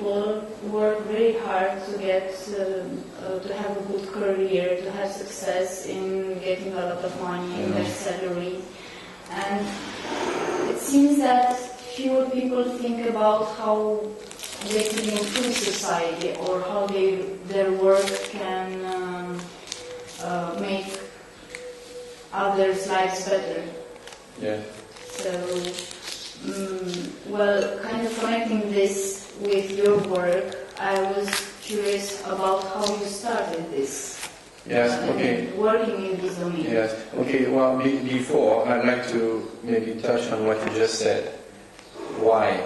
people work very hard to get to have a good career, to have success in getting a lot of money in their salary, and it seems that fewer people think about how they can improve society or how their work can make others' lives better. Yeah. So, well, kind of connecting this with your work, I was curious about how you started this. Yes, okay. Working in this domain. Yes, okay, well, before, I'd like to maybe touch on what you just said. Why,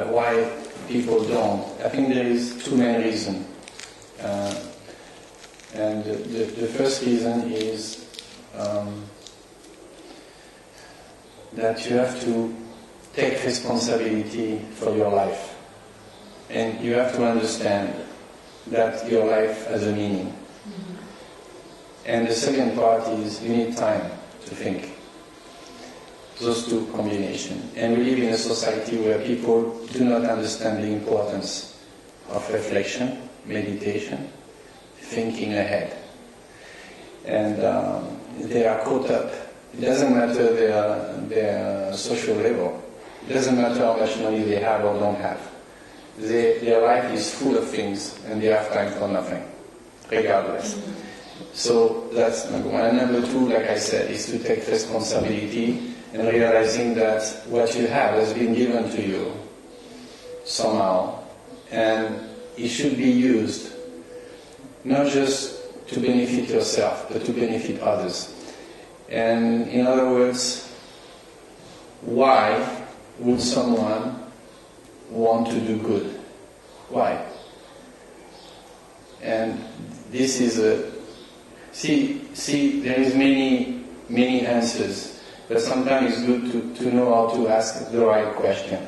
why people don't. I think there is two main reasons. And the first reason is that you have to take responsibility for your life. And you have to understand that your life has a meaning. Mm-hmm. And the second part is you need time to think. Those two combinations. And we live in a society where people do not understand the importance of reflection, meditation, thinking ahead. And they are caught up. It doesn't matter their social level. It doesn't matter how much money they have or don't have. Their life is full of things and they have time for nothing, regardless. Mm-hmm. So that's number one. And number two, like I said, is to take responsibility and realizing that what you have has been given to you somehow, and it should be used not just to benefit yourself, but to benefit others. And in other words, why would someone want to do good? Why? And this is see, there is many answers. But sometimes it's good to know how to ask the right question.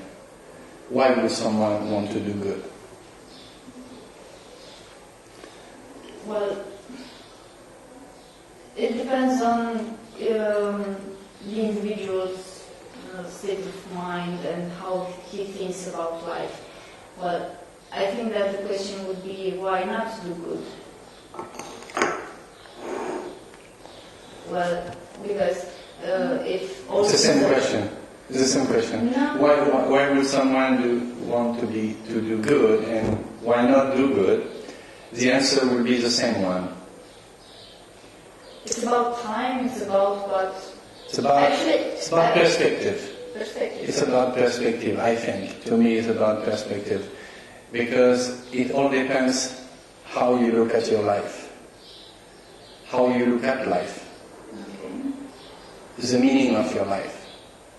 Why would someone want to do good? Well, it depends on the individual's state of mind and how he thinks about life. Well, I think that the question would be, why not do good? Well, because if it's the same question. It's the same question. No. Why would someone want to do good, and why not do good? The answer will be the same one. It's about time. It's about what? It's about perspective. Perspective. It's about perspective. I think to me, it's about perspective, because it all depends how you look at your life, how you look at life. The meaning of your life,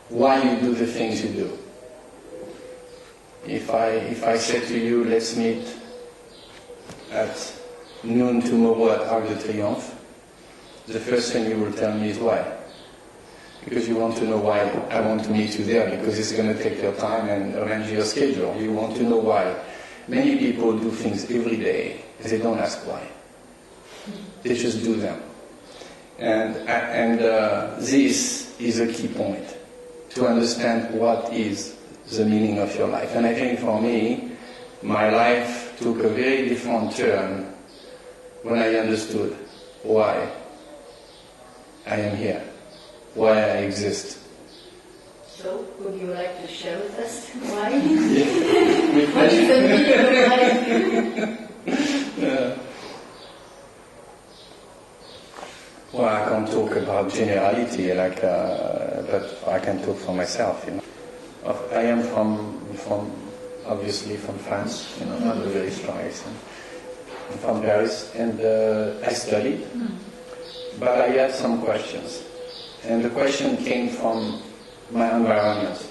why you do the things you do. If I say to you, let's meet at noon tomorrow at Arc de Triomphe, the first thing you will tell me is why. Because you want to know why I want to meet you there, because it's going to take your time and arrange your schedule. You want to know why. Many people do things every day, they don't ask why. They just do them. And this is a key point, to understand what is the meaning of your life. And I think for me, my life took a very different turn when I understood why I am here, why I exist. So, would you like to share with us why? Yeah. What is the meaning of life? Well, I can't talk about generality, but I can talk for myself. I am obviously from France. Not a very strong accent. I'm from Paris, and I studied, but I had some questions, and the question came from my environment,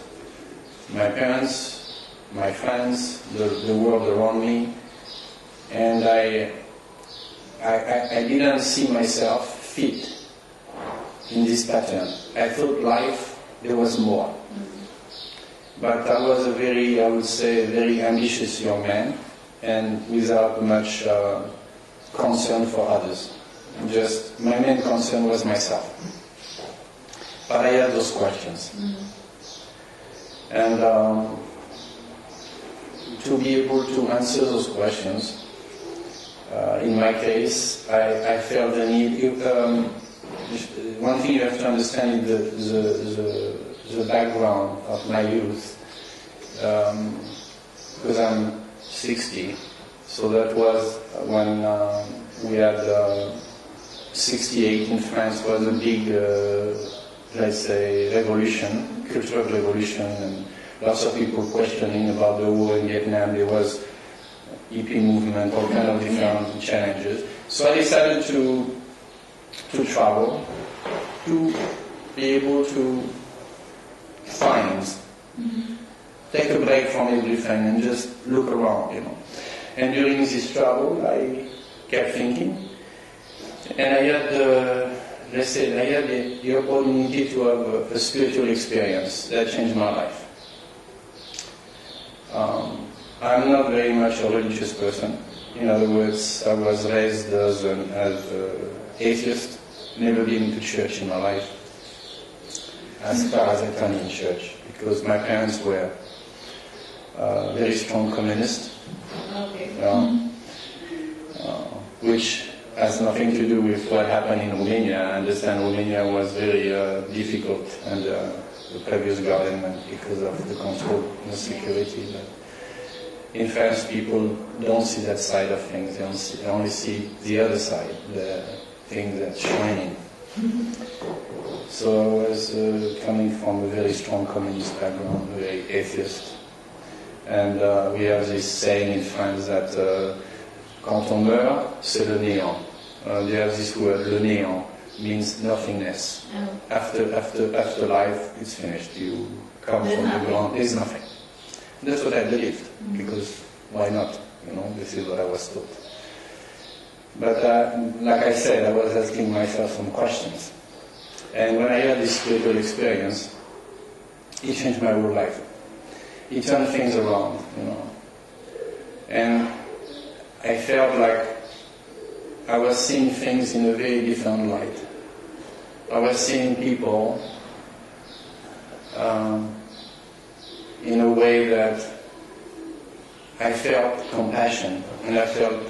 my parents, my friends, the world around me, and I didn't see myself fit in this pattern. I thought life, there was more. But I was a very ambitious young man, and without much concern for others. Just, my main concern was myself. But I had those questions. And to be able to answer those questions. In my case, I felt the need. One thing you have to understand is the background of my youth, because I'm 60, so that was when we had 68 in France was a big, let's say, revolution, cultural revolution, and lots of people questioning about the war in Vietnam. There was hippie movement, all kind of different challenges. So I decided to travel, to be able to find, take a break from everything and just look around, you know. And during this travel, I kept thinking, and I had the opportunity to have a spiritual experience that changed my life. I'm not very much a religious person. In other words, I was raised as an atheist, never been to church in my life, as far as I can in church, because my parents were very strong communists, which has nothing to do with what happened in Romania. I understand Romania was very difficult under the previous government because of the control and the security. But in France, people don't see that side of things. They only see the other side, the thing that's shining. So I was coming from a very strong communist background, very atheist. And we have this saying in France that quand on meurt, c'est le néant. They have this word, le néant, means nothingness. After life, it's finished. You come from the ground, there's nothing. That's what I believed, because why not? You know, this is what I was taught. But like I said, I was asking myself some questions. And when I had this spiritual experience, it changed my whole life. It turned things around, you know. And I felt like I was seeing things in a very different light. I was seeing people in a way that I felt compassion and I felt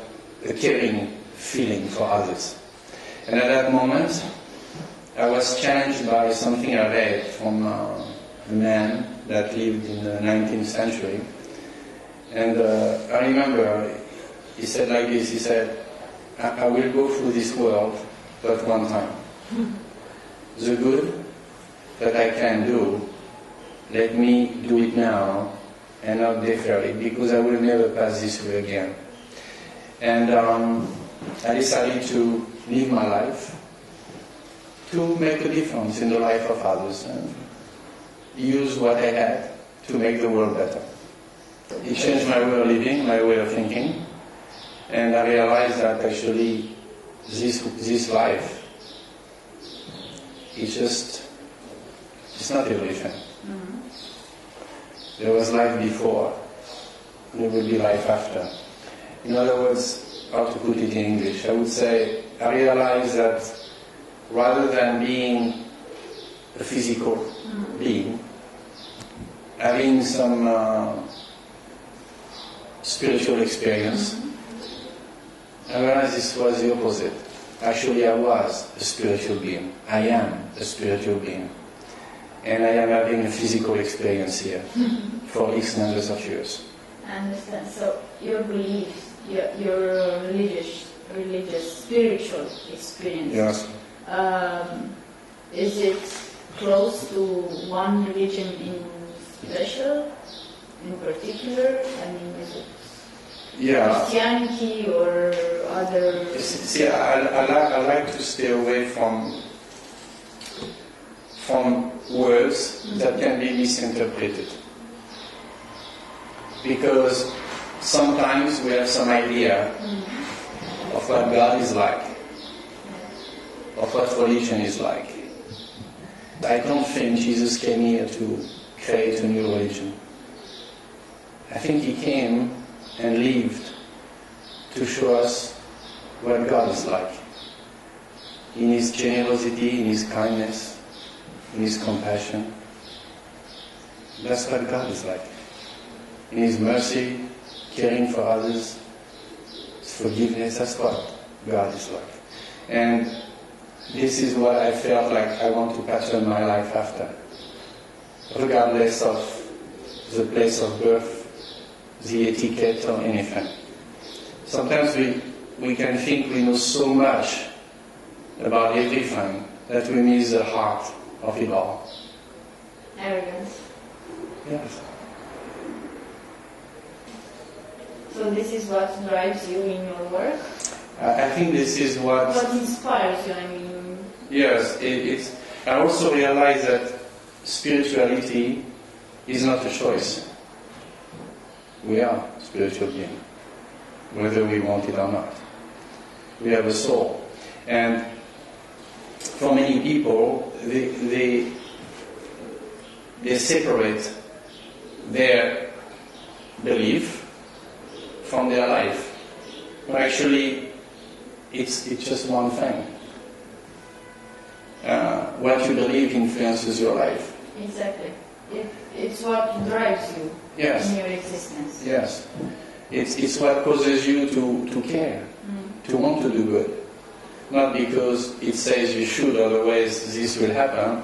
a caring feeling for others. And at that moment, I was challenged by something I read from a man that lived in the 19th century. And I remember he said like this, he said, I will go through this world but one time. The good that I can do, let me do it now and not defer it, because I will never pass this way again. And I decided to live my life to make a difference in the life of others and use what I had to make the world better. It changed my way of living, my way of thinking, and I realized that actually this life, it's not everything. There was life before, there will be life after. In other words, how to put it in English, I would say I realized that rather than being a physical being, having some spiritual experience, I realized this was the opposite. Actually, I was a spiritual being. I am a spiritual being. And I am having a physical experience here for X numbers of years. I understand. So your beliefs, your religious, spiritual experience, Yes. Is it close to one religion in special, in particular? I mean, is it Christianity or other? See, I like to stay away from words that can be misinterpreted. Because sometimes we have some idea of what God is like, of what religion is like. I don't think Jesus came here to create a new religion. I think he came and lived to show us what God is like. In his generosity, in his kindness, in his compassion. That's what God is like. In his mercy, caring for others, forgiveness. That's what God is like. And this is what I felt like I want to pattern my life after, regardless of the place of birth, the etiquette or anything. Sometimes we can think we know so much about everything that we miss the heart of it all. Arrogance. Yes. So this is what drives you in your work? I think this is what inspires you, I mean. Yes, it's. I also realize that spirituality is not a choice. We are spiritual beings, whether we want it or not. We have a soul. And for many people, they separate their belief from their life. But actually, it's just one thing. What you believe influences your life. Exactly. It's what drives you in your existence. Yes. It's what causes you to care, to want to do good. Not because it says you should, otherwise this will happen.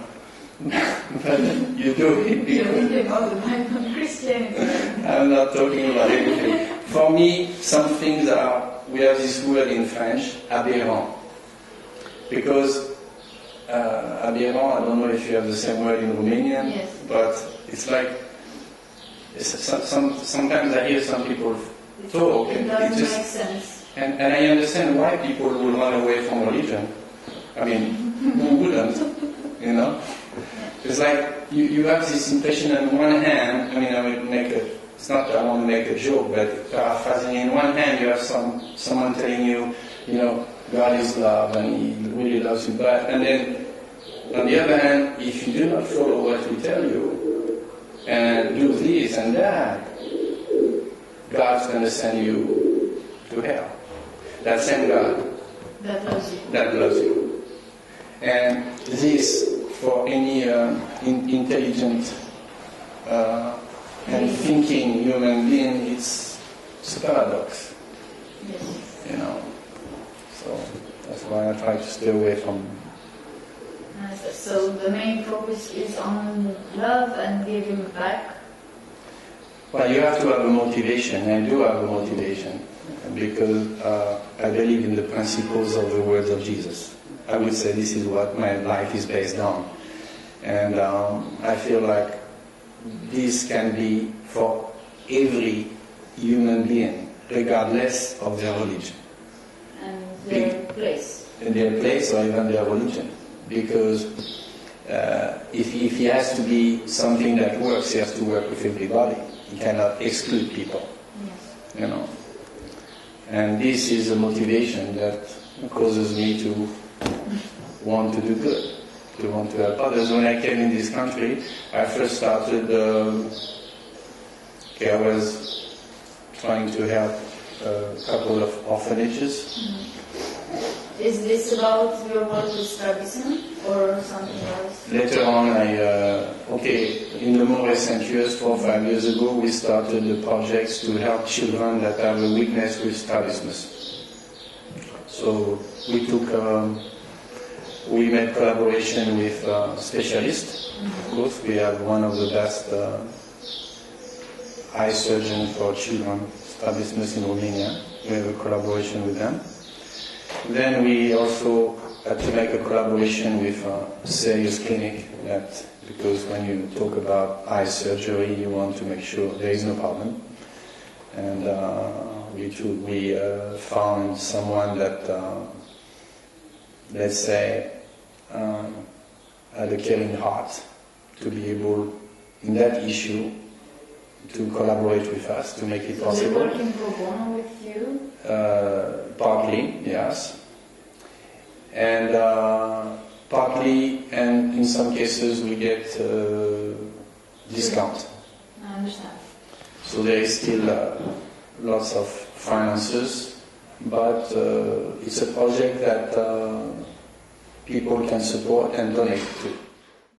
But you do it because... You're thinking about the Bible and Christianity. I'm not talking about anything. For me, some things are, we have this word in French, aberrant. Because aberrant, I don't know if you have the same word in Romanian, yes. But it's like, sometimes I hear some people talk. It doesn't make sense. And I understand why people would run away from religion. I mean, who wouldn't, you know? It's like, you have this impression on one hand, I mean, I would make it's not that I want to make a joke, but paraphrasing, in one hand you have someone telling you, you know, God is love and He really loves you back. And then, on the other hand, if you do not follow what we tell you, and do this and that, God's going to send you to hell. That same God that loves you. That loves you. And this, for any intelligent and thinking human being, it's a paradox. Yes. You know. So that's why I try to stay away from. So the main focus is on love and giving back. Well, you have to have a motivation, and I do have a motivation, because I believe in the principles of the words of Jesus. I would say this is what my life is based on. And I feel like this can be for every human being, regardless of their religion. And their place. In their place or even their religion. Because if he has to be something that works, he has to work with everybody. He cannot exclude people. Yes. You know. And this is a motivation that causes me to want to do good, to want to help others. When I came in this country, I first started, I was trying to help a couple of orphanages. Mm-hmm. Is this about your work with Studii or something else? Later on, in the more recent years, 4 or 5 years ago, we started the projects to help children that have a weakness with strabismus. So we made collaboration with specialists. Of course, we have one of the best eye surgeons for children, strabismus in Romania. We have a collaboration with them. Then we also had to make a collaboration with a serious clinic, because when you talk about eye surgery, you want to make sure there is no problem. And we found someone that, let's say, had a caring heart to be able, in that issue, to collaborate with us to make it possible. So they're working pro bono with you? Partly, yes. And partly, and in some cases, we get discount. I understand. So there is still lots of finances, but it's a project that people can support and donate to.